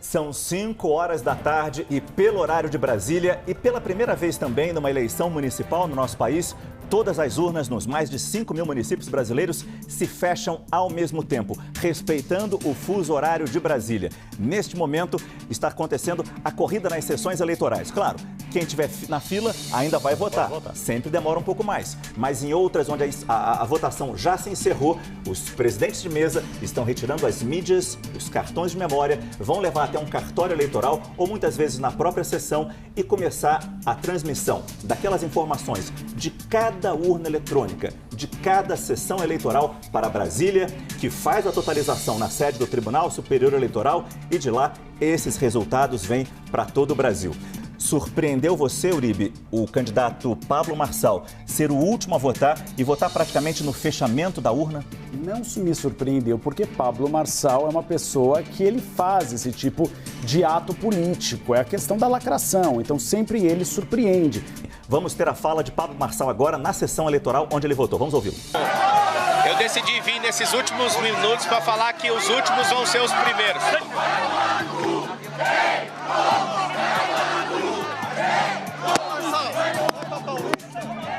São 5 horas da tarde e pelo horário de Brasília e pela primeira vez também numa eleição municipal no nosso país, todas as urnas nos mais de 5 mil municípios brasileiros se fecham ao mesmo tempo, respeitando o fuso horário de Brasília. Neste momento está acontecendo a corrida nas sessões eleitorais. Claro, quem estiver na fila ainda vai votar. Sempre demora um pouco mais. Mas em outras onde a votação já se encerrou, os presidentes de mesa estão retirando as mídias, os cartões de memória, vão levar até um cartório eleitoral ou muitas vezes na própria sessão e começar a transmissão daquelas informações de cada urna eletrônica, de cada sessão eleitoral para Brasília, que faz a totalização na sede do Tribunal Superior Eleitoral e de lá esses resultados vêm para todo o Brasil. Surpreendeu você, Uribe, o candidato Pablo Marçal, ser o último a votar e votar praticamente no fechamento da urna? Não me surpreendeu, porque Pablo Marçal é uma pessoa que ele faz esse tipo de ato político. É a questão da lacração, então sempre ele surpreende. Vamos ter a fala de Pablo Marçal agora na sessão eleitoral onde ele votou. Vamos ouvi-lo. Eu decidi vir nesses últimos minutos para falar que os últimos vão ser os primeiros.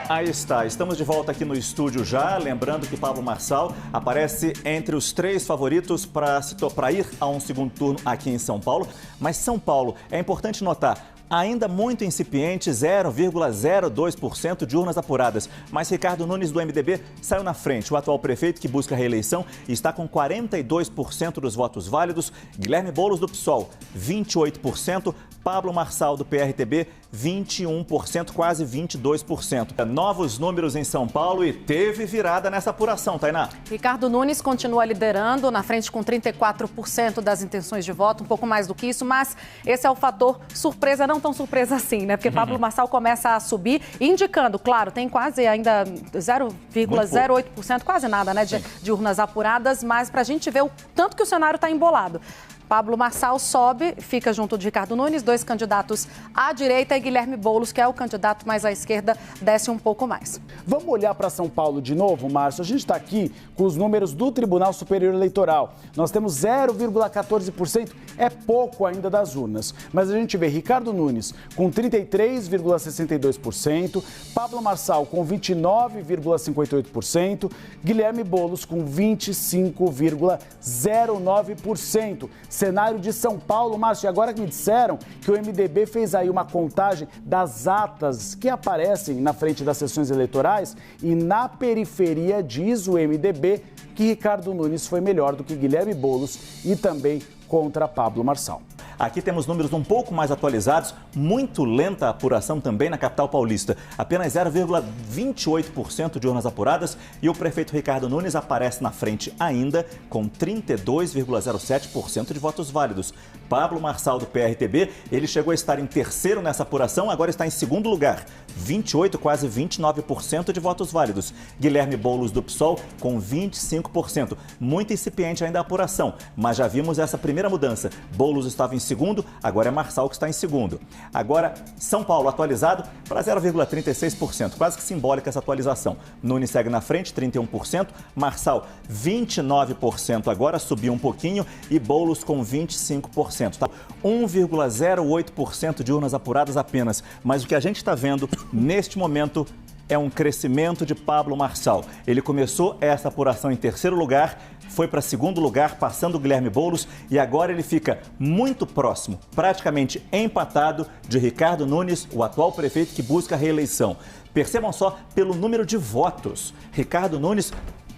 Aí está, estamos de volta aqui no estúdio já, lembrando que Pablo Marçal aparece entre os 3 favoritos para ir a um segundo turno aqui em São Paulo. Mas São Paulo, é importante notar, ainda muito incipiente, 0,02% de urnas apuradas. Mas Ricardo Nunes, do MDB, saiu na frente. O atual prefeito, que busca a reeleição, está com 42% dos votos válidos. Guilherme Boulos, do PSOL, 28%. Pablo Marçal, do PRTB, 21%, quase 22%. Novos números em São Paulo e teve virada nessa apuração, Tainá. Ricardo Nunes continua liderando, na frente com 34% das intenções de voto, um pouco mais do que isso, mas esse é o fator surpresa, não tão surpresa assim, né? Porque Pablo Marçal começa a subir, indicando, claro, tem quase ainda 0,08%, quase nada, né, de urnas apuradas, mas para a gente ver o tanto que o cenário está embolado. Pablo Marçal sobe, fica junto de Ricardo Nunes, 2 candidatos à direita, e Guilherme Boulos, que é o candidato mais à esquerda, desce um pouco mais. Vamos olhar para São Paulo de novo, Márcio? A gente está aqui com os números do Tribunal Superior Eleitoral. Nós temos 0,14%, é pouco ainda das urnas. Mas a gente vê Ricardo Nunes com 33,62%, Pablo Marçal com 29,58%, Guilherme Boulos com 25,09%. Cenário de São Paulo, Márcio, e agora que me disseram que o MDB fez aí uma contagem das atas que aparecem na frente das sessões eleitorais e na periferia diz o MDB que Ricardo Nunes foi melhor do que Guilherme Boulos e também contra Pablo Marçal. Aqui temos números um pouco mais atualizados, muito lenta a apuração também na capital paulista. Apenas 0,28% de urnas apuradas e o prefeito Ricardo Nunes aparece na frente ainda com 32,07% de votos válidos. Pablo Marçal, do PRTB, ele chegou a estar em terceiro nessa apuração, agora está em segundo lugar, 28%, quase 29% de votos válidos. Guilherme Boulos, do PSOL, com 25%. Muito incipiente ainda a apuração, mas já vimos essa primeira mudança. Boulos estava em segundo, agora é Marçal que está em segundo. Agora, São Paulo atualizado para 0,36%, quase que simbólica essa atualização. Nunes segue na frente, 31%, Marçal 29% agora, subiu um pouquinho, e Boulos com 25%. Tá? 1,08% de urnas apuradas apenas, mas o que a gente está vendo neste momento é um crescimento de Pablo Marçal. Ele começou essa apuração em terceiro lugar, foi para segundo lugar, passando o Guilherme Boulos, e agora ele fica muito próximo, praticamente empatado, de Ricardo Nunes, o atual prefeito que busca a reeleição. Percebam só pelo número de votos. Ricardo Nunes,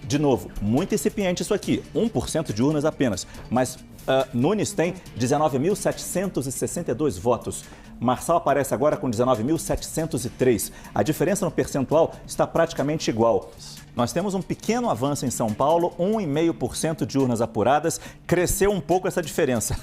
de novo, muito incipiente isso aqui, 1% de urnas apenas, mas Nunes tem 19.762 votos. Marçal aparece agora com 19.703. A diferença no percentual está praticamente igual. Nós temos um pequeno avanço em São Paulo, 1,5% de urnas apuradas. Cresceu um pouco essa diferença.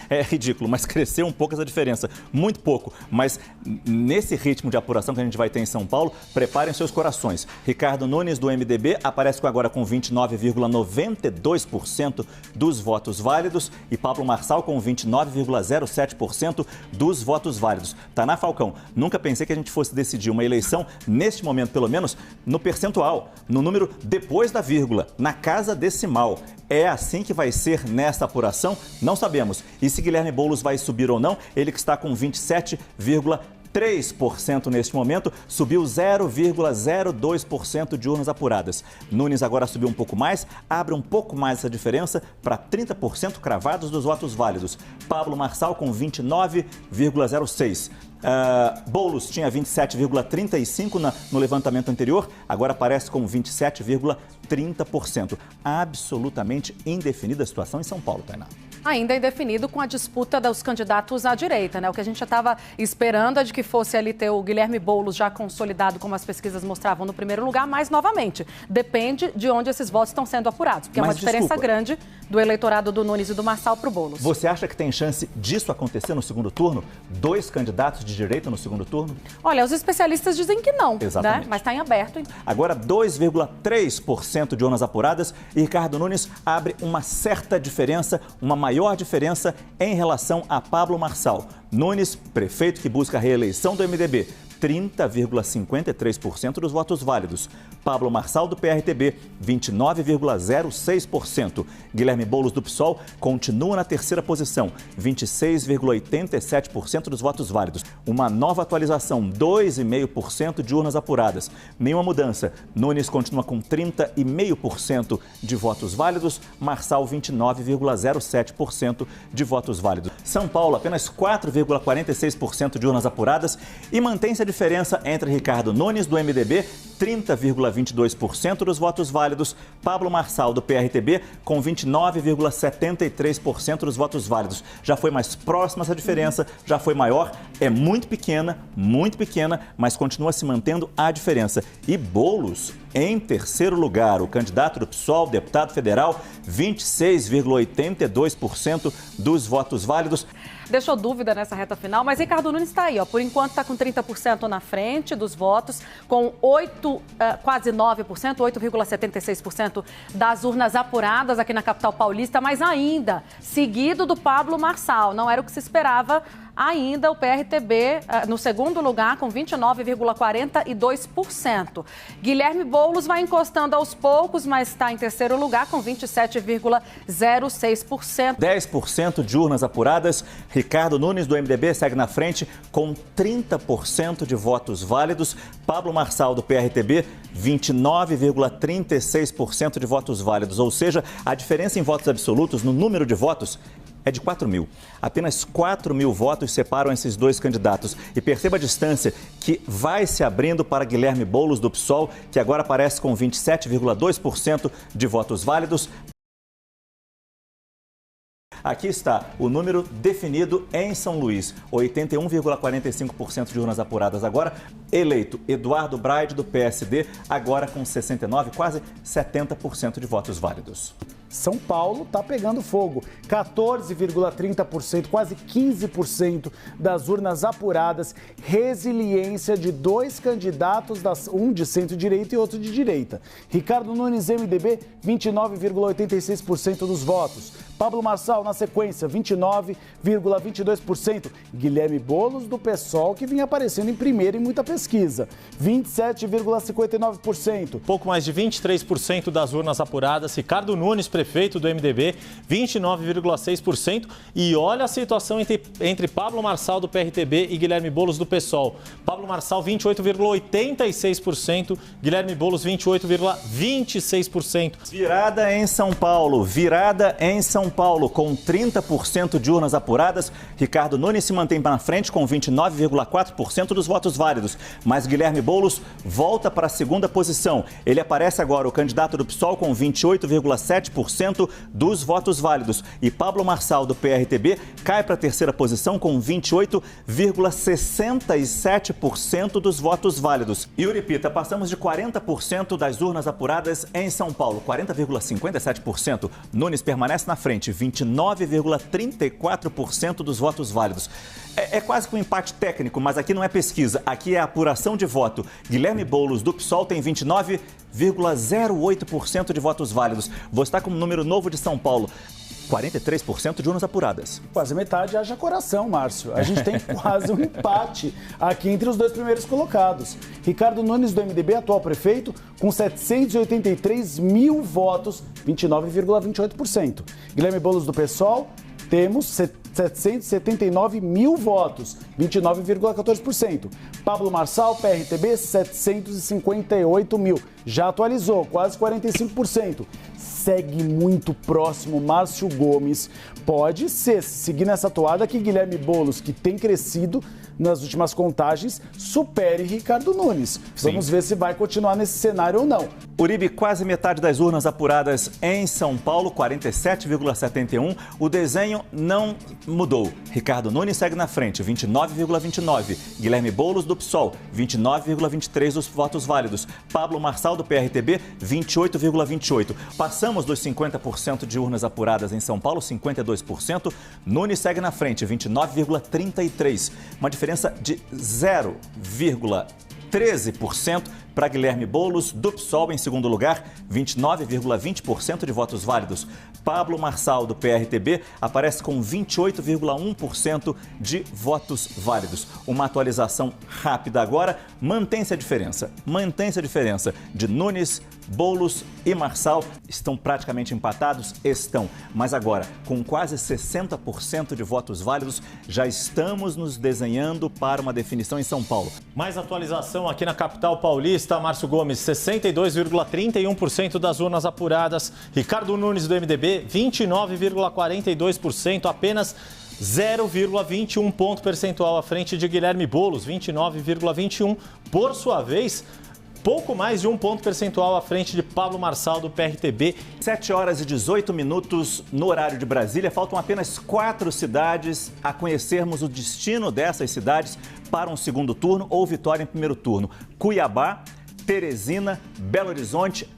É ridículo, mas cresceu um pouco essa diferença. Muito pouco. Mas nesse ritmo de apuração que a gente vai ter em São Paulo, preparem seus corações. Ricardo Nunes, do MDB, aparece agora com 29,92% dos votos válidos e Pablo Marçal com 29,07% dos votos válidos. Tainá Falcão, nunca pensei que a gente fosse decidir uma eleição, neste momento pelo menos, no percentual, no número depois da vírgula, na casa decimal. É assim que vai ser nesta apuração? Não sabemos. E se Guilherme Boulos vai subir ou não, ele que está com 27,3% neste momento, subiu 0,02% de urnas apuradas. Nunes agora subiu um pouco mais, abre um pouco mais essa diferença para 30% cravados dos votos válidos. Pablo Marçal com 29,06%. Boulos tinha 27,35% no levantamento anterior, agora aparece com 27,30%. Absolutamente indefinida a situação em São Paulo, Tainá. Ainda indefinido com a disputa dos candidatos à direita, né? O que a gente já estava esperando é de que fosse ali ter o Guilherme Boulos já consolidado, como as pesquisas mostravam, no primeiro lugar, mas, novamente, depende de onde esses votos estão sendo apurados, porque é uma diferença grande do eleitorado do Nunes e do Marçal para o Boulos. Você acha que tem chance disso acontecer no segundo turno? 2 candidatos de direita no segundo turno? Olha, os especialistas dizem que não, exatamente, né? Mas está em aberto. Agora, 2,3% de urnas apuradas e Ricardo Nunes abre uma certa diferença, uma maior diferença em relação a Pablo Marçal. Nunes, prefeito que busca a reeleição do MDB, 30,53% dos votos válidos. Pablo Marçal, do PRTB, 29,06%. Guilherme Boulos, do PSOL, continua na terceira posição, 26,87% dos votos válidos. Uma nova atualização, 2,5% de urnas apuradas. Nenhuma mudança. Nunes continua com 30,5% de votos válidos. Marçal, 29,07% de votos válidos. São Paulo, apenas 4,46% de urnas apuradas e mantém-se a diferença entre Ricardo Nunes, do MDB, 30,22% dos votos válidos, Pablo Marçal, do PRTB, com 29,73% dos votos válidos. Já foi mais próxima essa diferença, já foi maior, é muito pequena, mas continua se mantendo a diferença. E Boulos, em terceiro lugar, o candidato do PSOL, deputado federal, 26,82% dos votos válidos. Deixou dúvida nessa reta final, mas Ricardo Nunes está aí, ó. Por enquanto está com 30% na frente dos votos, com quase 9%, 8,76% das urnas apuradas aqui na capital paulista, mas ainda seguido do Pablo Marçal. Não era o que se esperava ainda, o PRTB no segundo lugar com 29,42%. Guilherme Boulos vai encostando aos poucos, mas está em terceiro lugar com 27,06%. 10% de urnas apuradas. Ricardo Nunes, do MDB, segue na frente com 30% de votos válidos. Pablo Marçal, do PRTB, 29,36% de votos válidos. Ou seja, a diferença em votos absolutos, no número de votos, é de 4 mil. Apenas 4 mil votos separam esses dois candidatos. E perceba a distância que vai se abrindo para Guilherme Boulos, do PSOL, que agora aparece com 27,2% de votos válidos. Aqui está o número definido em São Luís, 81,45% de urnas apuradas agora. Eleito Eduardo Braide, do PSD, agora com 69%, quase 70% de votos válidos. São Paulo está pegando fogo. 14,30%, quase 15% das urnas apuradas. Resiliência de 2 candidatos, um de centro-direita e outro de direita. Ricardo Nunes, MDB, 29,86% dos votos. Pablo Marçal, na sequência, 29,22%. Guilherme Boulos, do PSOL, que vinha aparecendo em primeiro em muita pesquisa, 27,59%. Pouco mais de 23% das urnas apuradas. Ricardo Nunes, prefeito do MDB, 29,6%. E olha a situação entre Pablo Marçal, do PRTB, e Guilherme Boulos, do PSOL. Pablo Marçal, 28,86%. Guilherme Boulos, 28,26%. Virada em São Paulo, com 30% de urnas apuradas. Ricardo Nunes se mantém na frente com 29,4% dos votos válidos. Mas Guilherme Boulos volta para a segunda posição. Ele aparece agora, o candidato do PSOL, com 28,7% dos votos válidos. E Pablo Marçal, do PRTB, cai para a terceira posição com 28,67% dos votos válidos. E Uripita, passamos de 40% das urnas apuradas em São Paulo, 40,57%. Nunes permanece na frente, 29,34% dos votos válidos. É quase que um empate técnico, mas aqui não é pesquisa, aqui é apuração de voto. Guilherme Boulos, do PSOL, tem 29,08% de votos válidos. Vou estar com um número novo de São Paulo. 43% de urnas apuradas. Quase metade, haja coração, Márcio. A gente tem quase um empate aqui entre os dois primeiros colocados. Ricardo Nunes, do MDB, atual prefeito, com 783 mil votos, 29,28%. Guilherme Boulos, do PSOL, temos 779 mil votos, 29,14%. Pablo Marçal, PRTB, 758 mil. Já atualizou, quase 45%. Segue muito próximo Márcio Gomes. Pode ser, seguir nessa toada, que Guilherme Boulos, que tem crescido nas últimas contagens, supere Ricardo Nunes. Sim. Vamos ver se vai continuar nesse cenário ou não. Uribe, quase metade das urnas apuradas em São Paulo, 47,71%. O desenho não mudou. Ricardo Nunes segue na frente, 29,29%. Guilherme Boulos, do PSOL, 29,23% dos votos válidos. Pablo Marçal, do PRTB, 28,28%. Passamos dos 50% de urnas apuradas em São Paulo, 52%. Nunes segue na frente, 29,33%. Uma diferença de 0,13% para Guilherme Boulos, do PSOL, em segundo lugar, 29,20% de votos válidos. Pablo Marçal, do PRTB, aparece com 28,1% de votos válidos. Uma atualização rápida agora, mantém-se a diferença. Mantém-se a diferença de Nunes, Boulos e Marçal. Estão praticamente empatados? Estão. Mas agora, com quase 60% de votos válidos, já estamos nos desenhando para uma definição em São Paulo. Mais atualização aqui na capital paulista. Márcio Gomes, 62,31% das urnas apuradas. Ricardo Nunes, do MDB, 29,42%, apenas 0,21 ponto percentual à frente de Guilherme Boulos, 29,21%. Por sua vez, pouco mais de 1 ponto percentual à frente de Pablo Marçal, do PRTB. 7 horas e 18 minutos no horário de Brasília. Faltam apenas 4 cidades a conhecermos o destino dessas cidades para um segundo turno ou vitória em primeiro turno. Cuiabá, Teresina, Belo Horizonte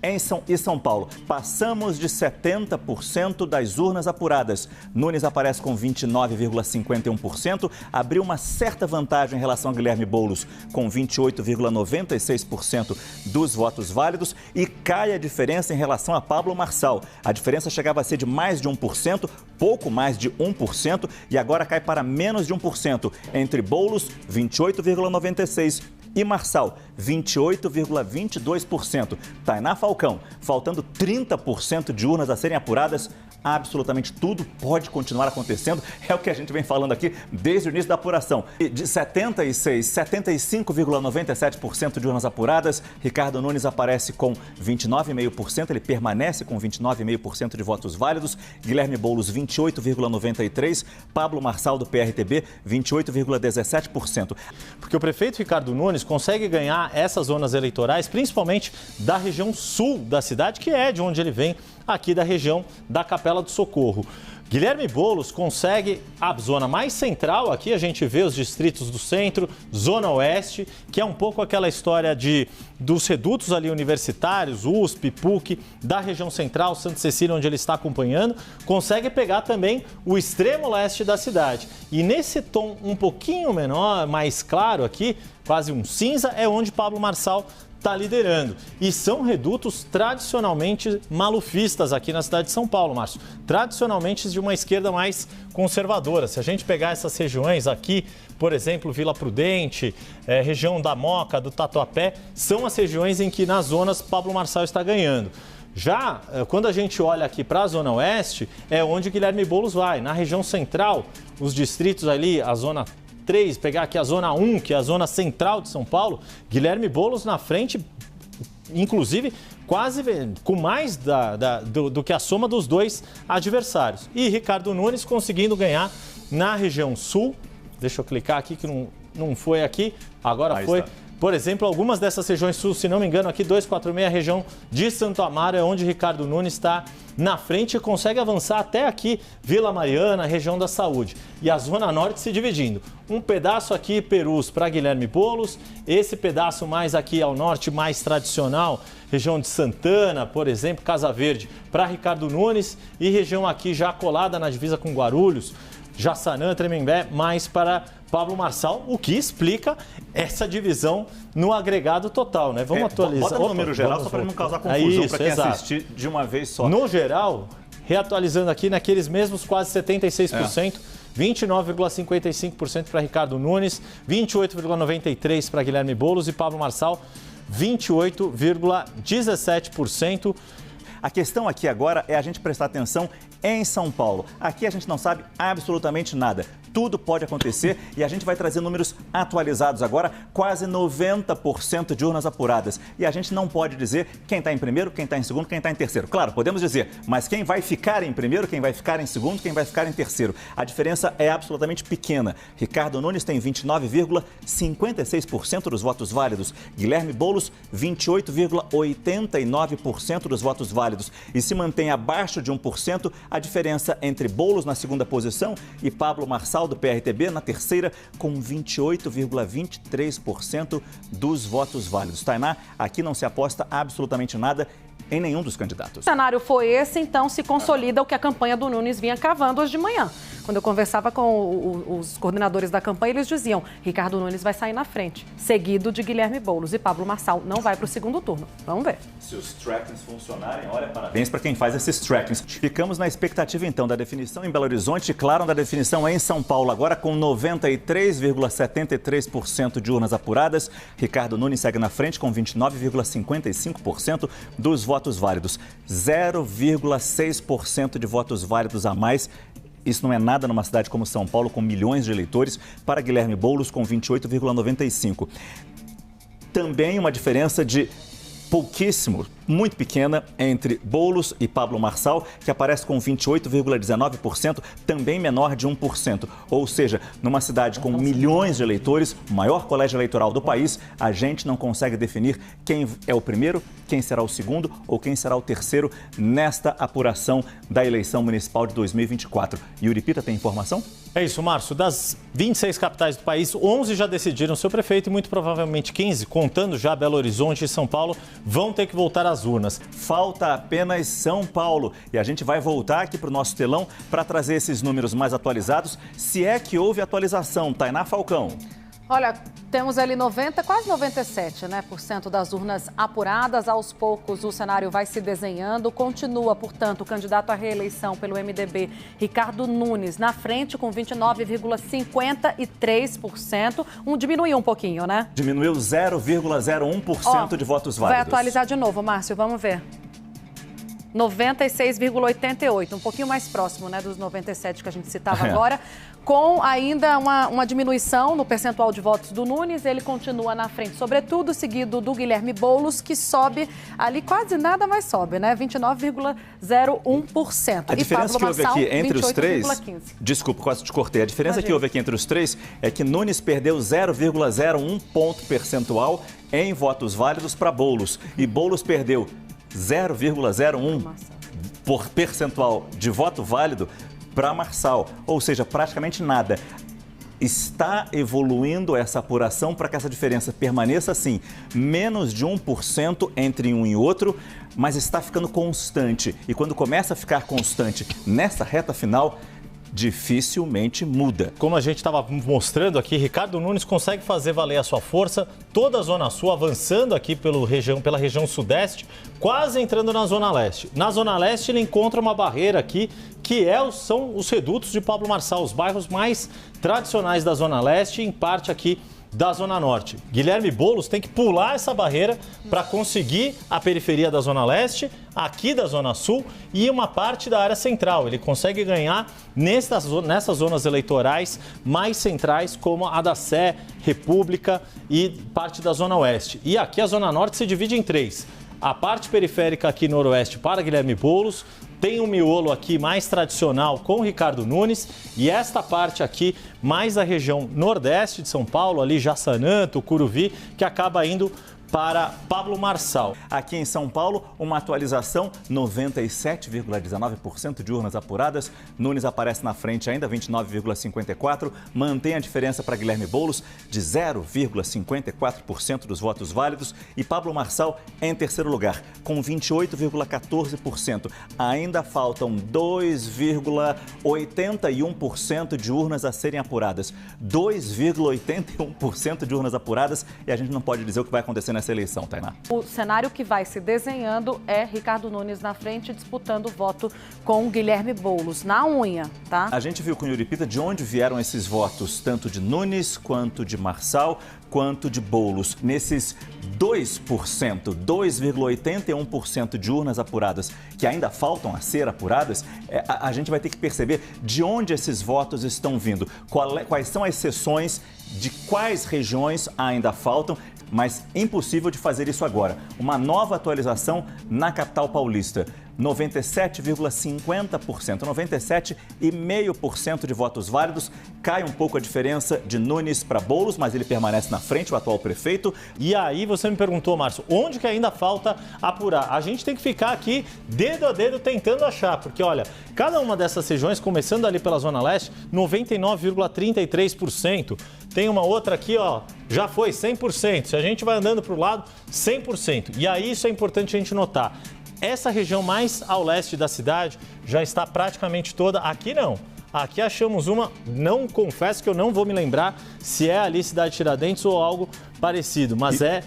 e São Paulo. Passamos de 70% das urnas apuradas. Nunes aparece com 29,51%, abriu uma certa vantagem em relação a Guilherme Boulos, com 28,96% dos votos válidos, e cai a diferença em relação a Pablo Marçal. A diferença chegava a ser de mais de 1%, pouco mais de 1%, e agora cai para menos de 1%, entre Boulos, 28,96%, e Marçal, 28,22%. Tainá Falcão, faltando 30% de urnas a serem apuradas, absolutamente tudo pode continuar acontecendo. É o que a gente vem falando aqui desde o início da apuração. De 75,97% de urnas apuradas, Ricardo Nunes aparece com 29,5%, ele permanece com 29,5% de votos válidos. Guilherme Boulos, 28,93%, Pablo Marçal, do PRTB, 28,17%. Porque o prefeito Ricardo Nunes consegue ganhar essas zonas eleitorais, principalmente da região sul da cidade, que é de onde ele vem, aqui da região da Capela do Socorro. Guilherme Boulos consegue a zona mais central, aqui a gente vê os distritos do centro, zona oeste, que é um pouco aquela história dos redutos ali universitários, USP, PUC, da região central, Santa Cecília, onde ele está acompanhando, consegue pegar também o extremo leste da cidade. E nesse tom um pouquinho menor, mais claro aqui, quase um cinza, é onde Pablo Marçal está liderando. E são redutos tradicionalmente malufistas aqui na cidade de São Paulo, Márcio. Tradicionalmente de uma esquerda mais conservadora. Se a gente pegar essas regiões aqui, por exemplo, Vila Prudente, região da Moca, do Tatuapé, são as regiões em que nas zonas Pablo Marçal está ganhando. Já quando a gente olha aqui para a Zona Oeste, é onde Guilherme Boulos vai. Na região central, os distritos ali, a Zona 3, pegar aqui a Zona 1, que é a zona central de São Paulo, Guilherme Boulos na frente, inclusive quase com mais do que a soma dos dois adversários. E Ricardo Nunes conseguindo ganhar na região sul. Deixa eu clicar aqui que não foi aqui, agora aí foi. Está. Por exemplo, algumas dessas regiões sul, se não me engano, aqui 246, a região de Santo Amaro, é onde Ricardo Nunes está na frente e consegue avançar até aqui, Vila Mariana, região da Saúde. E a Zona Norte se dividindo. Um pedaço aqui, Perus, para Guilherme Boulos. Esse pedaço mais aqui ao norte, mais tradicional, região de Santana, por exemplo, Casa Verde, para Ricardo Nunes. E região aqui já colada na divisa com Guarulhos, Jaçanã, Tremembé, mais para Pablo Marçal, o que explica essa divisão no agregado total, né? Vamos atualizar. Bota o número geral só para não causar confusão para quem assistir de uma vez só. No geral, reatualizando aqui naqueles mesmos quase 76%. 29,55% para Ricardo Nunes, 28,93% para Guilherme Boulos e Pablo Marçal, 28,17%. A questão aqui agora é a gente prestar atenção em São Paulo. Aqui a gente não sabe absolutamente nada. Tudo pode acontecer e a gente vai trazer números atualizados agora, quase 90% de urnas apuradas. E a gente não pode dizer quem está em primeiro, quem está em segundo, quem está em terceiro. Claro, podemos dizer, mas quem vai ficar em primeiro, quem vai ficar em segundo, quem vai ficar em terceiro. A diferença é absolutamente pequena. Ricardo Nunes tem 29,56% dos votos válidos. Guilherme Boulos, 28,89% dos votos válidos. E se mantém abaixo de 1% a diferença entre Boulos na segunda posição e Pablo Marçal do PRTB na terceira, com 28,23% dos votos válidos. Tainá, aqui não se aposta absolutamente nada em nenhum dos candidatos. O cenário foi esse, então se consolida o que a campanha do Nunes vinha cavando hoje de manhã. Quando eu conversava com os coordenadores da campanha, eles diziam: Ricardo Nunes vai sair na frente, seguido de Guilherme Boulos, e Pablo Marçal não vai para o segundo turno. Vamos ver. Se os trackings funcionarem, olha, parabéns para quem faz esses trackings. Ficamos na expectativa, então, da definição em Belo Horizonte e, claro, da definição em São Paulo. Agora, com 93,73% de urnas apuradas, Ricardo Nunes segue na frente com 29,55% dos votos válidos. 0,6% de votos válidos a mais. Isso não é nada numa cidade como São Paulo, com milhões de eleitores, para Guilherme Boulos, com 28,95%. Também uma diferença de pouquíssimo, muito pequena, entre Boulos e Pablo Marçal, que aparece com 28,19%, também menor de 1%. Ou seja, numa cidade com milhões de eleitores, o maior colégio eleitoral do país, a gente não consegue definir quem é o primeiro, quem será o segundo ou quem será o terceiro nesta apuração da eleição municipal de 2024. Yuri Pita, tem informação? É isso, Márcio. Das 26 capitais do país, 11 já decidiram seu prefeito e muito provavelmente 15, contando já Belo Horizonte e São Paulo, vão ter que voltar às urnas. Falta apenas São Paulo. E a gente vai voltar aqui para o nosso telão para trazer esses números mais atualizados, se é que houve atualização. Tainá Falcão. Olha, temos ali 90, quase 97%, né, das urnas apuradas. Aos poucos o cenário vai se desenhando. Continua, portanto, o candidato à reeleição pelo MDB, Ricardo Nunes, na frente com 29,53%. Diminuiu um pouquinho, né? Diminuiu 0,01% de votos válidos. Vai atualizar de novo, Márcio, vamos ver. 96,88%, um pouquinho mais próximo, né, dos 97% que a gente citava agora, com ainda uma diminuição no percentual de votos do Nunes. Ele continua na frente, sobretudo seguido do Guilherme Boulos, que sobe ali quase nada, mas sobe, né, 29,01%. A diferença que houve aqui entre os três, desculpa, quase te cortei, a diferença que houve aqui entre os três é que Nunes perdeu 0,01 ponto percentual em votos válidos para Boulos, e Boulos perdeu 0,01 por percentual de voto válido para Marçal, ou seja, praticamente nada. Está evoluindo essa apuração para que essa diferença permaneça assim, menos de 1% entre um e outro, mas está ficando constante. E quando começa a ficar constante nessa reta final, dificilmente muda. Como a gente estava mostrando aqui, Ricardo Nunes consegue fazer valer a sua força, toda a Zona Sul avançando aqui pela região Sudeste, quase entrando na Zona Leste. Na Zona Leste ele encontra uma barreira aqui, que são os redutos de Pablo Marçal, os bairros mais tradicionais da Zona Leste, em parte aqui da Zona Norte. Guilherme Boulos tem que pular essa barreira para conseguir a periferia da Zona Leste, aqui da Zona Sul e uma parte da área central. Ele consegue ganhar nessas zonas eleitorais mais centrais, como a da Sé, República e parte da Zona Oeste. E aqui a Zona Norte se divide em três. A parte periférica aqui noroeste para Guilherme Boulos, tem um miolo aqui mais tradicional com Ricardo Nunes e esta parte aqui mais a região nordeste de São Paulo, ali Jaçanã, Tucuruvi, que acaba indo para Pablo Marçal. Aqui em São Paulo, uma atualização, 97,19% de urnas apuradas. Nunes aparece na frente ainda, 29,54%. Mantém a diferença para Guilherme Boulos de 0,54% dos votos válidos. E Pablo Marçal em terceiro lugar, com 28,14%. Ainda faltam 2,81% de urnas a serem apuradas. 2,81% de urnas apuradas, e a gente não pode dizer o que vai acontecer nessa nessa eleição, Tainá. O cenário que vai se desenhando é Ricardo Nunes na frente, disputando o voto com Guilherme Boulos, na unha, tá? A gente viu com o Yuri Pita de onde vieram esses votos, tanto de Nunes, quanto de Marçal, quanto de Boulos. Nesses 2%, 2,81% de urnas apuradas que ainda faltam a ser apuradas, a gente vai ter que perceber de onde esses votos estão vindo, quais são as seções, de quais regiões ainda faltam, mas impossível de fazer isso agora. Uma nova atualização na capital paulista. 97,50%, 97,5% de votos válidos. Cai um pouco a diferença de Nunes para Boulos, mas ele permanece na frente, o atual prefeito. E aí você me perguntou, Márcio, onde que ainda falta apurar? A gente tem que ficar aqui, dedo a dedo, tentando achar, porque olha, cada uma dessas regiões, começando ali pela Zona Leste, 99,33%. Tem uma outra aqui, ó, já foi 100%. Se a gente vai andando para o lado, 100%. E aí isso é importante a gente notar. Essa região mais ao leste da cidade já está praticamente toda. Aqui não. Aqui achamos uma, não confesso que eu não vou me lembrar se é ali Cidade Tiradentes ou algo parecido, mas é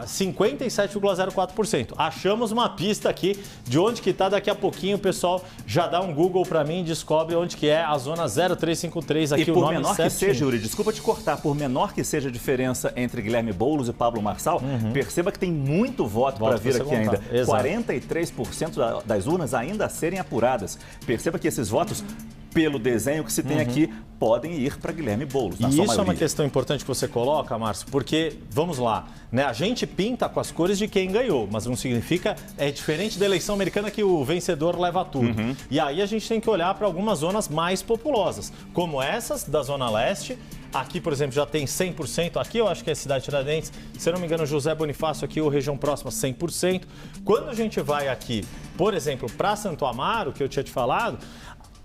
57,04%. Achamos uma pista aqui de onde que está. Daqui a pouquinho o pessoal já dá um Google para mim e descobre onde que é a zona 0353 aqui. E por menor que seja, Yuri, desculpa te cortar, por menor que seja a diferença entre Guilherme Boulos e Pablo Marçal, perceba que tem muito voto para vir aqui ainda. Exato. 43% das urnas ainda a serem apuradas. Perceba que esses votos, pelo desenho que se tem aqui, podem ir para Guilherme Boulos. E isso é uma questão importante que você coloca, Márcio, porque, vamos lá, né, a gente pinta com as cores de quem ganhou, mas não significa, é diferente da eleição americana que o vencedor leva tudo. E aí a gente tem que olhar para algumas zonas mais populosas, como essas da Zona Leste. Aqui, por exemplo, já tem 100%. Aqui eu acho que é Cidade Tiradentes. Se eu não me engano, José Bonifácio aqui, ou região próxima, 100%. Quando a gente vai aqui, por exemplo, para Santo Amaro, que eu tinha te falado,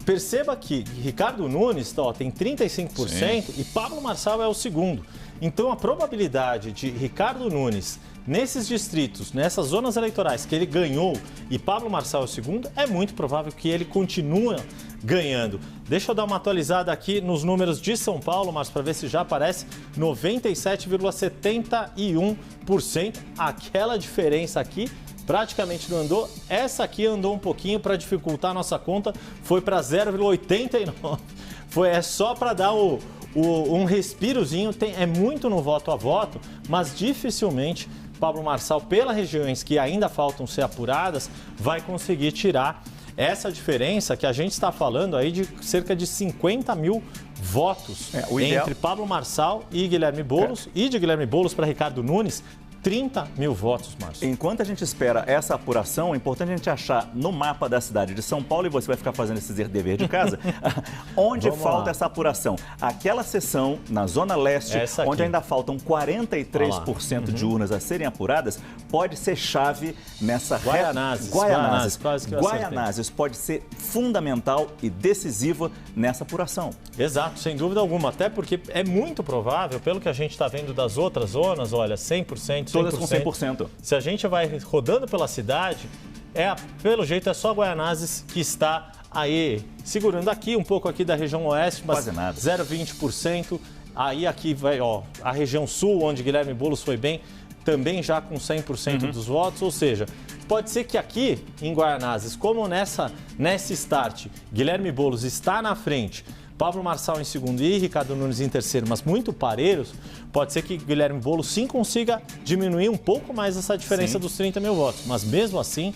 perceba que Ricardo Nunes tem 35%. Sim. E Pablo Marçal é o segundo. Então, a probabilidade de Ricardo Nunes, nesses distritos, nessas zonas eleitorais que ele ganhou e Pablo Marçal é o segundo, é muito provável que ele continue ganhando. Deixa eu dar uma atualizada aqui nos números de São Paulo, mas para ver se já aparece 97,71%. Aquela diferença aqui praticamente não andou. Essa aqui andou um pouquinho para dificultar a nossa conta, foi para 0,89. É só para dar um respirozinho, é muito no voto a voto, mas dificilmente Pablo Marçal, pelas regiões que ainda faltam ser apuradas, vai conseguir tirar essa diferença que a gente está falando aí de cerca de 50 mil votos entre Pablo Marçal e Guilherme Boulos, e de Guilherme Boulos para Ricardo Nunes, 30 mil votos, Márcio. Enquanto a gente espera essa apuração, é importante a gente achar no mapa da cidade de São Paulo, e você vai ficar fazendo esse dever de casa, onde falta essa apuração. Aquela seção na Zona Leste, onde ainda faltam 43% de urnas a serem apuradas, pode ser chave nessa Guaianazes. Guaianazes pode ser fundamental e decisiva nessa apuração. Exato, sem dúvida alguma. Até porque é muito provável, pelo que a gente está vendo das outras zonas, olha, 100%. Todas com 100%. Se a gente vai rodando pela cidade, pelo jeito é só Guaianazes que está aí, segurando aqui, um pouco aqui da região oeste, mas 0,20%. Aí aqui vai, a região sul, onde Guilherme Boulos foi bem, também já com 100% dos votos, ou seja, pode ser que aqui em Guaianazes, como nessa start, Guilherme Boulos está na frente, Pablo Marçal em segundo e Ricardo Nunes em terceiro, mas muito parelhos, pode ser que Guilherme Boulos sim consiga diminuir um pouco mais essa diferença dos 30 mil votos. Mas mesmo assim,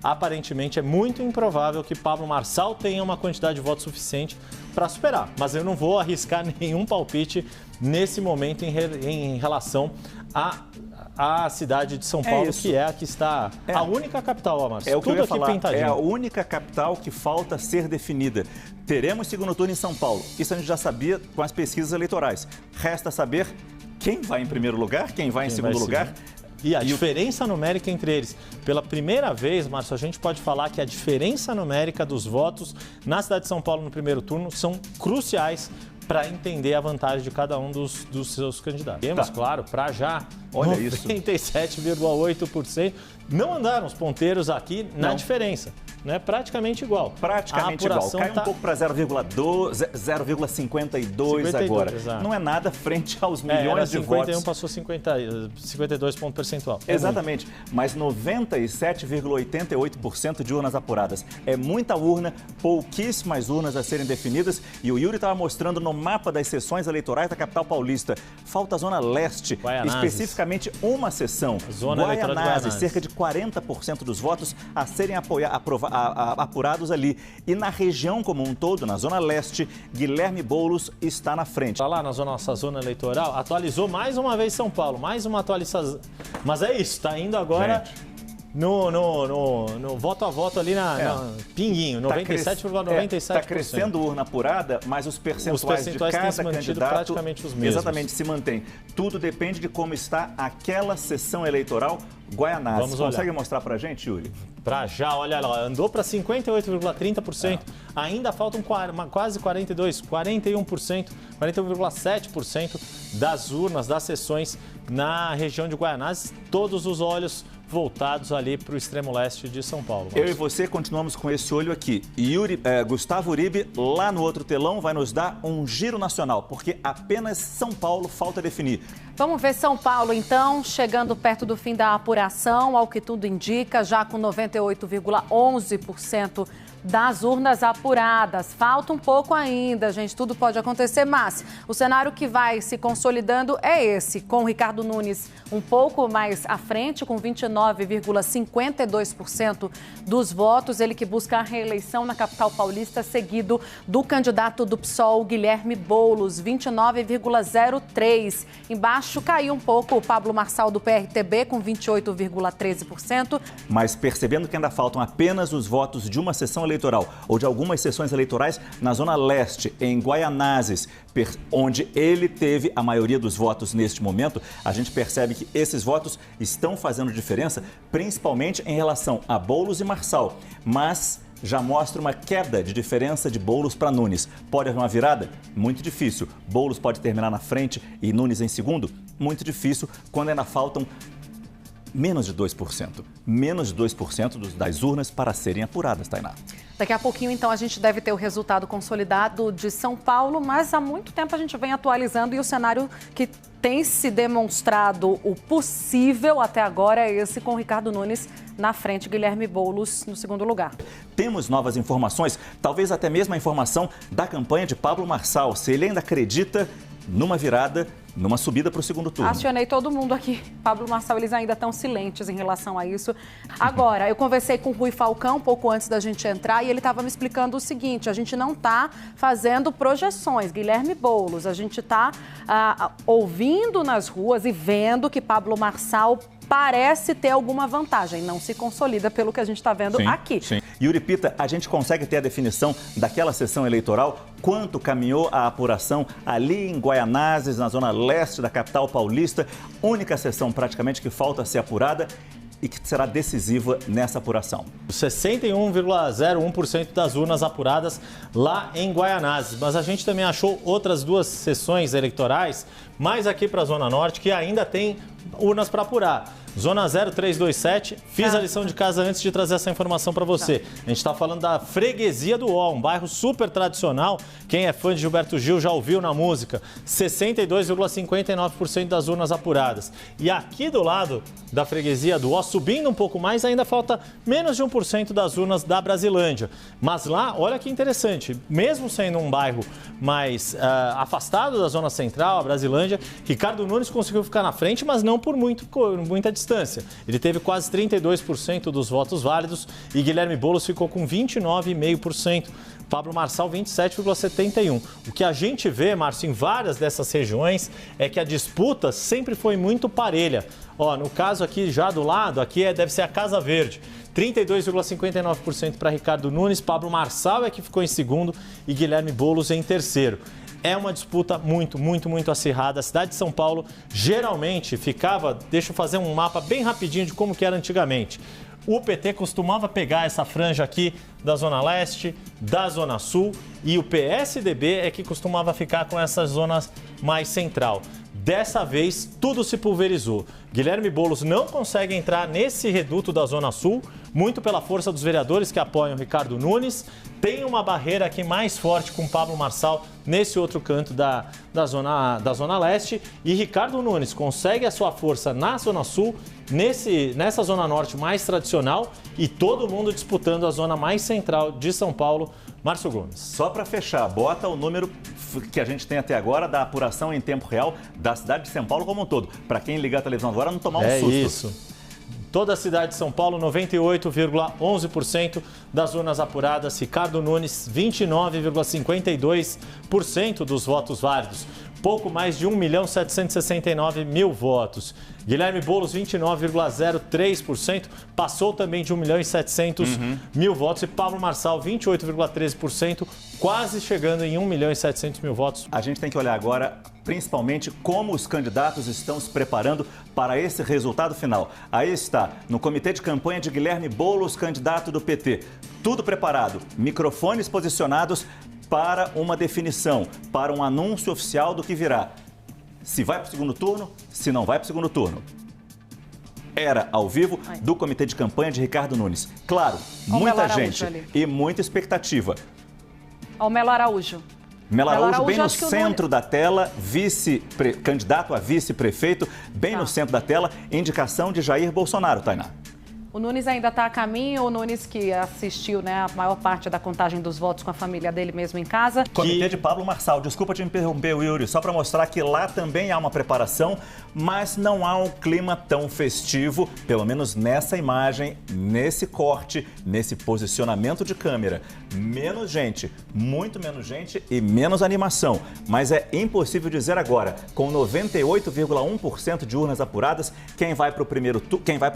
aparentemente é muito improvável que Pablo Marçal tenha uma quantidade de votos suficiente para superar. Mas eu não vou arriscar nenhum palpite nesse momento em relação à cidade de São Paulo, que é a que está a única capital, Márcio. É o que eu ia falar, é a única capital que falta ser definida. Teremos segundo turno em São Paulo. Isso a gente já sabia com as pesquisas eleitorais. Resta saber quem vai em primeiro lugar, quem vai em segundo lugar. E a diferença numérica entre eles. Pela primeira vez, Márcio, a gente pode falar que a diferença numérica dos votos na cidade de São Paulo no primeiro turno são cruciais para entender a vantagem de cada um dos seus candidatos. Temos, claro, para já, 97,8%. Não andaram os ponteiros aqui na diferença. né? Praticamente igual. Praticamente igual. Cai um pouco para 0,52 agora. Exato. Não é nada frente aos milhões de votos. 51 passou 52 pontos percentual. Exatamente. Mas 97,88% de urnas apuradas. É muita urna, pouquíssimas urnas a serem definidas. E o Yuri estava mostrando no mapa das sessões eleitorais da capital paulista. Falta a Zona Leste, especificamente uma sessão. Guaianazes, cerca de 40% dos votos a serem apurados ali. E na região como um todo, na Zona Leste, Guilherme Boulos está na frente. Lá na nossa zona eleitoral, atualizou mais uma vez São Paulo, mais uma atualização. Mas é isso, está indo agora... No voto a voto ali na pinguinho, 97,97%. Está crescendo urna apurada, mas os percentuais de cada candidato praticamente os mesmos. Exatamente, se mantém. Tudo depende de como está aquela sessão eleitoral Guaianazes. Consegue mostrar para a gente, Yuri? Para já, olha lá, andou para 58,30%, ainda faltam quase 41%, 41,7% das urnas, das sessões na região de Guaianazes, todos os olhos voltados ali para o extremo leste de São Paulo. Eu e você continuamos com esse olho aqui. Gustavo Uribe, lá no outro telão, vai nos dar um giro nacional, porque apenas São Paulo falta definir. Vamos ver São Paulo, então, chegando perto do fim da apuração, ao que tudo indica, já com 98,11% das urnas apuradas. Falta um pouco ainda, gente, tudo pode acontecer, mas o cenário que vai se consolidando é esse, com o Ricardo Nunes um pouco mais à frente, com 29,52% dos votos, ele que busca a reeleição na capital paulista, seguido do candidato do PSOL, Guilherme Boulos, 29,03%. Embaixo caiu um pouco o Pablo Marçal do PRTB, com 28,13%. Mas percebendo que ainda faltam apenas os votos de uma sessão eleitoral ou de algumas sessões eleitorais na Zona Leste, em Guaianazes, onde ele teve a maioria dos votos neste momento, a gente percebe que esses votos estão fazendo diferença, principalmente em relação a Boulos e Marçal, mas já mostra uma queda de diferença de Boulos para Nunes. Pode haver uma virada? Muito difícil. Boulos pode terminar na frente e Nunes em segundo? Muito difícil, quando ainda faltam menos de 2%. Menos de 2% das urnas para serem apuradas, Tainá. Daqui a pouquinho, então, a gente deve ter o resultado consolidado de São Paulo, mas há muito tempo a gente vem atualizando e o cenário que tem se demonstrado o possível até agora é esse, com o Ricardo Nunes na frente, Guilherme Boulos no segundo lugar. Temos novas informações, talvez até mesmo a informação da campanha de Pablo Marçal, se ele ainda acredita numa virada, numa subida para o segundo turno. Acionei todo mundo aqui. Pablo Marçal, eles ainda estão silentes em relação a isso. Agora, eu conversei com o Rui Falcão um pouco antes da gente entrar e ele estava me explicando o seguinte, a gente não está fazendo projeções, Guilherme Boulos, a gente está ouvindo nas ruas e vendo que Pablo Marçal parece ter alguma vantagem, não se consolida pelo que a gente está vendo aqui. Sim. Yuri Pita, a gente consegue ter a definição daquela sessão eleitoral? Quanto caminhou a apuração ali em Guaianazes, na zona leste da capital paulista? Única sessão praticamente que falta ser apurada e que será decisiva nessa apuração. 61,01% das urnas apuradas lá em Guaianazes. Mas a gente também achou outras duas sessões eleitorais, mais aqui para a Zona Norte, que ainda tem urnas para apurar. Zona 0327, fiz a lição de casa antes de trazer essa informação para você. A gente está falando da Freguesia do Ó, um bairro super tradicional. Quem é fã de Gilberto Gil já ouviu na música. 62,59% das urnas apuradas. E aqui do lado da Freguesia do Ó, subindo um pouco mais, ainda falta menos de 1% das urnas da Brasilândia. Mas lá, olha que interessante, mesmo sendo um bairro mais afastado da zona central, a Brasilândia, Ricardo Nunes conseguiu ficar na frente, mas não por muita distância. Ele teve quase 32% dos votos válidos e Guilherme Boulos ficou com 29,5%. Pablo Marçal, 27,71%. O que a gente vê, Márcio, em várias dessas regiões é que a disputa sempre foi muito parelha. Ó, no caso aqui já do lado, aqui deve ser a Casa Verde. 32,59% para Ricardo Nunes, Pablo Marçal é que ficou em segundo e Guilherme Boulos em terceiro. É uma disputa muito acirrada. A cidade de São Paulo geralmente ficava... Deixa eu fazer um mapa bem rapidinho de como que era antigamente. O PT costumava pegar essa franja aqui da Zona Leste, da Zona Sul, e o PSDB é que costumava ficar com essas zonas mais central. Dessa vez, tudo se pulverizou. Guilherme Boulos não consegue entrar nesse reduto da Zona Sul, muito pela força dos vereadores que apoiam Ricardo Nunes. Tem uma barreira aqui mais forte com Pablo Marçal nesse outro canto da Zona Leste. E Ricardo Nunes consegue a sua força na Zona Sul, nessa Zona Norte mais tradicional, e todo mundo disputando a zona mais central de São Paulo. Márcio Gomes. Só para fechar, bota o número que a gente tem até agora da apuração em tempo real da cidade de São Paulo como um todo. Para quem ligar a televisão agora, não tomar um susto. É isso. Toda a cidade de São Paulo, 98,11% das urnas apuradas. Ricardo Nunes, 29,52% dos votos válidos. Pouco mais de 1.769.000 votos. Guilherme Boulos, 29,03%, passou também de 1.700.000 votos. E Pablo Marçal, 28,13%, quase chegando em 1.700.000 votos. A gente tem que olhar agora, principalmente, como os candidatos estão se preparando para esse resultado final. Aí está, no comitê de campanha de Guilherme Boulos, candidato do PT. Tudo preparado, microfones posicionados para uma definição, para um anúncio oficial do que virá. Se vai para o segundo turno, se não vai para o segundo turno. Era ao vivo do comitê de campanha de Ricardo Nunes. Claro, muita gente e muita expectativa. Ao Melo Araújo. Melo Araújo bem no centro da tela, candidato a vice-prefeito, bem no centro da tela, indicação de Jair Bolsonaro, Tainá. O Nunes ainda está a caminho, o Nunes que assistiu, né, a maior parte da contagem dos votos com a família dele mesmo em casa. Comitê de Pablo Marçal, desculpa te interromper, Yuri, só para mostrar que lá também há uma preparação, mas não há um clima tão festivo, pelo menos nessa imagem, nesse corte, nesse posicionamento de câmera. Menos gente, muito menos gente e menos animação. Mas é impossível dizer agora, com 98,1% de urnas apuradas, quem vai para o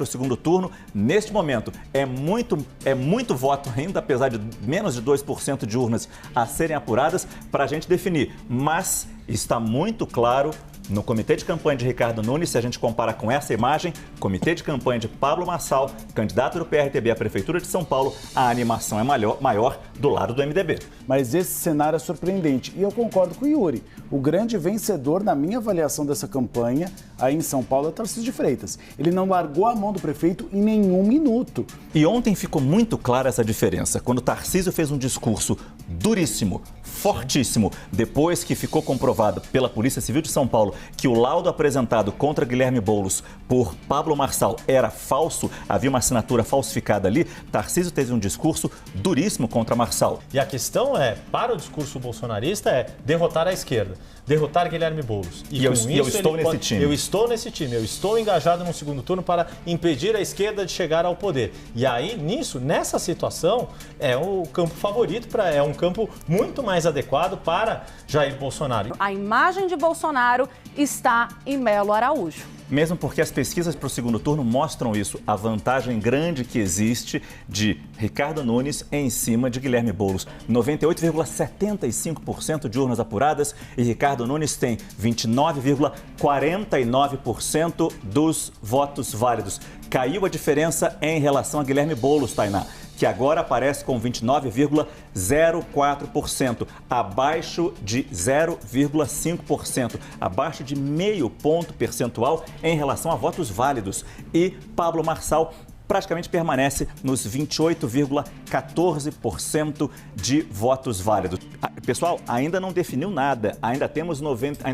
segundo turno. Neste momento, é muito voto ainda, apesar de menos de 2% de urnas a serem apuradas, para a gente definir. Mas está muito claro no comitê de campanha de Ricardo Nunes, se a gente compara com essa imagem, comitê de campanha de Pablo Marçal, candidato do PRTB à Prefeitura de São Paulo, a animação é maior do lado do MDB. Mas esse cenário é surpreendente e eu concordo com o Yuri. O grande vencedor, na minha avaliação dessa campanha, aí em São Paulo, é Tarcísio de Freitas. Ele não largou a mão do prefeito em nenhum minuto. E ontem ficou muito clara essa diferença, quando Tarcísio fez um discurso duríssimo, fortíssimo, depois que ficou comprovado pela Polícia Civil de São Paulo que o laudo apresentado contra Guilherme Boulos por Pablo Marçal era falso, havia uma assinatura falsificada ali, Tarcísio teve um discurso duríssimo contra Marçal. E a questão para o discurso bolsonarista é derrotar a esquerda, derrotar Guilherme Boulos. E eu estou nesse time. Eu estou nesse time, eu estou engajado no segundo turno para impedir a esquerda de chegar ao poder. E aí, nessa situação, é o campo favorito, é um campo muito mais adequado para Jair Bolsonaro. A imagem de Bolsonaro está em Melo Araújo. Mesmo porque as pesquisas para o segundo turno mostram isso, a vantagem grande que existe de Ricardo Nunes em cima de Guilherme Boulos. 98,75% de urnas apuradas e Ricardo Nunes tem 29,49% dos votos válidos. Caiu a diferença em relação a Guilherme Boulos, Tainá, que agora aparece com 29,04%, abaixo de 0,5%, abaixo de meio ponto percentual em relação a votos válidos. E Pablo Marçal praticamente permanece nos 28,14% de votos válidos. Pessoal, ainda não definiu nada, ainda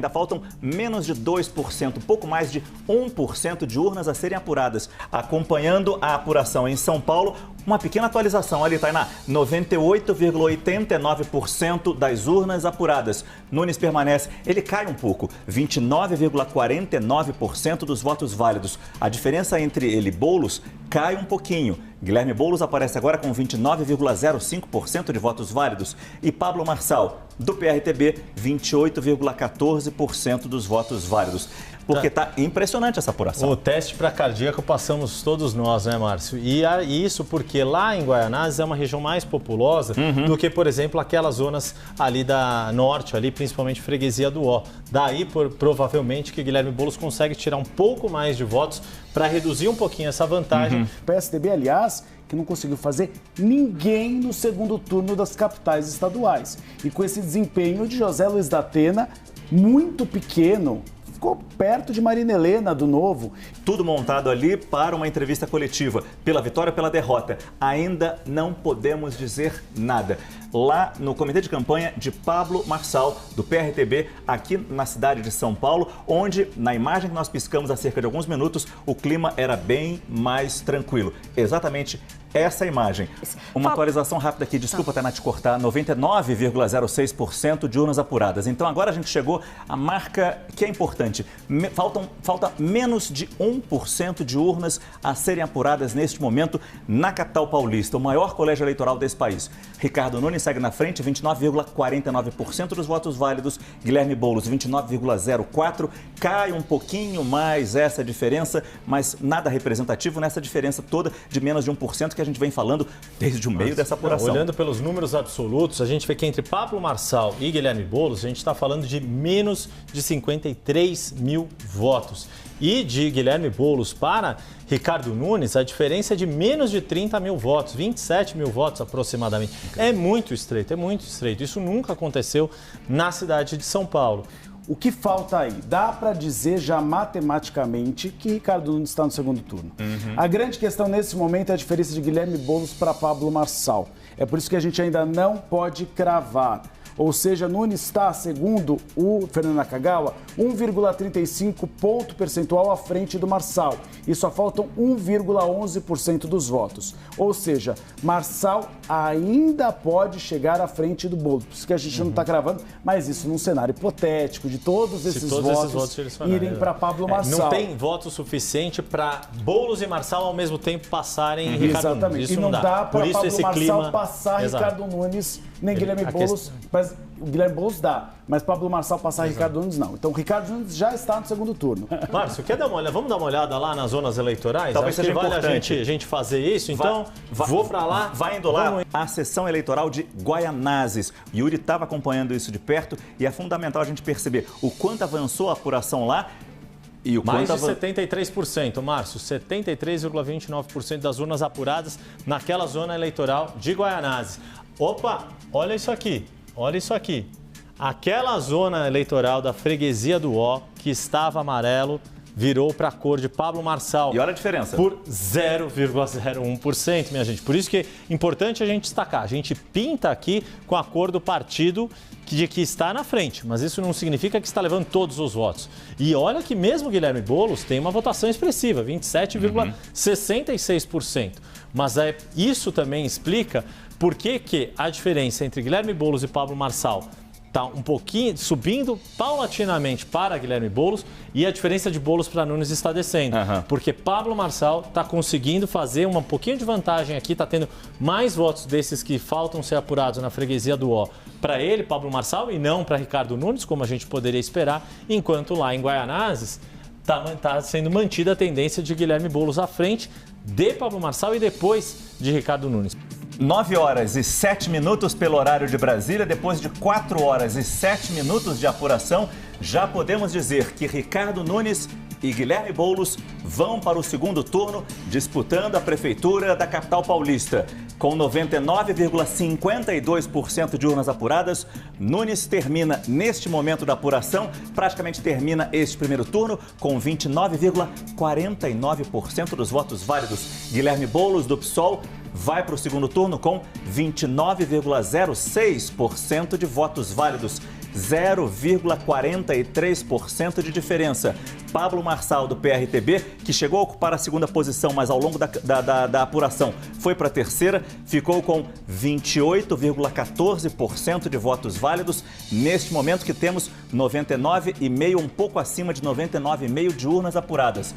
faltam menos de 2%, pouco mais de 1% de urnas a serem apuradas. Acompanhando a apuração em São Paulo, uma pequena atualização ali, Tainá, 98,89% das urnas apuradas. Nunes permanece, ele cai um pouco, 29,49% dos votos válidos. A diferença entre ele e Boulos cai um pouquinho. Guilherme Boulos aparece agora com 29,05% de votos válidos e Pablo Marçal, do PRTB, 28,14% dos votos válidos. Porque tá impressionante essa apuração. O teste para cardíaco passamos todos nós, né, Márcio? E isso porque lá em Guaianazes é uma região mais populosa do que, por exemplo, aquelas zonas ali da norte, ali principalmente freguesia do Ó. Daí, provavelmente, que Guilherme Boulos consegue tirar um pouco mais de votos para reduzir um pouquinho essa vantagem. O PSDB, aliás, que não conseguiu fazer ninguém no segundo turno das capitais estaduais. E com esse desempenho de José Luiz da Atena, muito pequeno, ficou perto de Marina Helena, do Novo. Tudo montado ali para uma entrevista coletiva. Pela vitória ou pela derrota, ainda não podemos dizer nada. Lá no comitê de campanha de Pablo Marçal, do PRTB, aqui na cidade de São Paulo, onde, na imagem que nós piscamos há cerca de alguns minutos, o clima era bem mais tranquilo. Exatamente essa imagem. Uma atualização rápida aqui, desculpa, Tainá, te cortar, 99,06% de urnas apuradas. Então agora a gente chegou à marca que é importante. Falta menos de 1% de urnas a serem apuradas neste momento na capital paulista, o maior colégio eleitoral desse país. Ricardo Nunes segue na frente, 29,49% dos votos válidos. Guilherme Boulos, 29,04%. Cai um pouquinho mais essa diferença, mas nada representativo nessa diferença toda de menos de 1% que a gente vem falando desde o meio dessa apuração. Olhando pelos números absolutos, a gente vê que entre Pablo Marçal e Guilherme Boulos, a gente está falando de menos de 53 mil votos. E de Guilherme Boulos para Ricardo Nunes, a diferença é de menos de 30 mil votos, 27 mil votos aproximadamente. É muito estreito, é muito estreito. Isso nunca aconteceu na cidade de São Paulo. O que falta aí? Dá para dizer já matematicamente que Ricardo Nunes está no segundo turno. A grande questão nesse momento é a diferença de Guilherme Boulos para Pablo Marçal. É por isso que a gente ainda não pode cravar. Ou seja, Nunes está, segundo o Fernando Nakagawa, 1,35 ponto percentual à frente do Marçal. E só faltam 1,11% dos votos. Ou seja, Marçal ainda pode chegar à frente do Boulos. Por isso que a gente não está cravando, mas isso num cenário hipotético de todos esses votos irem para Pablo Marçal. Não tem voto suficiente para Boulos e Marçal ao mesmo tempo passarem Ricardo Nunes. Exatamente. Isso e não dá para Pablo Marçal passar Exato. Ricardo Nunes, nem Guilherme Boulos. Mas o Guilherme Boulos dá, mas Pablo Marçal passar Ricardo Nunes não. Então o Ricardo Nunes já está no segundo turno. Márcio, quer dar uma olhada? Vamos dar uma olhada lá nas zonas eleitorais? Talvez seja vale importante a gente fazer isso. Então, vou para lá. Vai indo lá a sessão eleitoral de Guaianazes. Yuri estava acompanhando isso de perto e é fundamental a gente perceber o quanto avançou a apuração lá. E o mais de 73%, Márcio, 73,29% das urnas apuradas naquela zona eleitoral de Guaianazes. Opa, olha isso aqui, olha isso aqui. Aquela zona eleitoral da freguesia do Ó, que estava amarelo, virou para a cor de Pablo Marçal. E olha a diferença. Por 0,01%, minha gente. Por isso que é importante a gente destacar. A gente pinta aqui com a cor do partido de que está na frente, mas isso não significa que está levando todos os votos. E olha que mesmo Guilherme Boulos tem uma votação expressiva, 27,66%. Mas isso também explica por que a diferença entre Guilherme Boulos e Pablo Marçal está um pouquinho subindo paulatinamente para Guilherme Boulos e a diferença de Boulos para Nunes está descendo. Porque Pablo Marçal está conseguindo fazer um pouquinho de vantagem aqui, está tendo mais votos desses que faltam ser apurados na freguesia do Ó para ele, Pablo Marçal, e não para Ricardo Nunes, como a gente poderia esperar, enquanto lá em Guaianazes está sendo mantida a tendência de Guilherme Boulos à frente de Pablo Marçal e depois de Ricardo Nunes. 9 horas e 7 minutos pelo horário de Brasília. Depois de 4 horas e 7 minutos de apuração, já podemos dizer que Ricardo Nunes e Guilherme Boulos vão para o segundo turno, disputando a prefeitura da capital paulista. Com 99,52% de urnas apuradas, Nunes termina neste momento da apuração, praticamente termina este primeiro turno, com 29,49% dos votos válidos. Guilherme Boulos, do PSOL, vai para o segundo turno com 29,06% de votos válidos. 0,43% de diferença. Pablo Marçal, do PRTB, que chegou a ocupar a segunda posição, mas ao longo da apuração foi para a terceira, ficou com 28,14% de votos válidos. Neste momento que temos 99,5%, um pouco acima de 99,5% de urnas apuradas.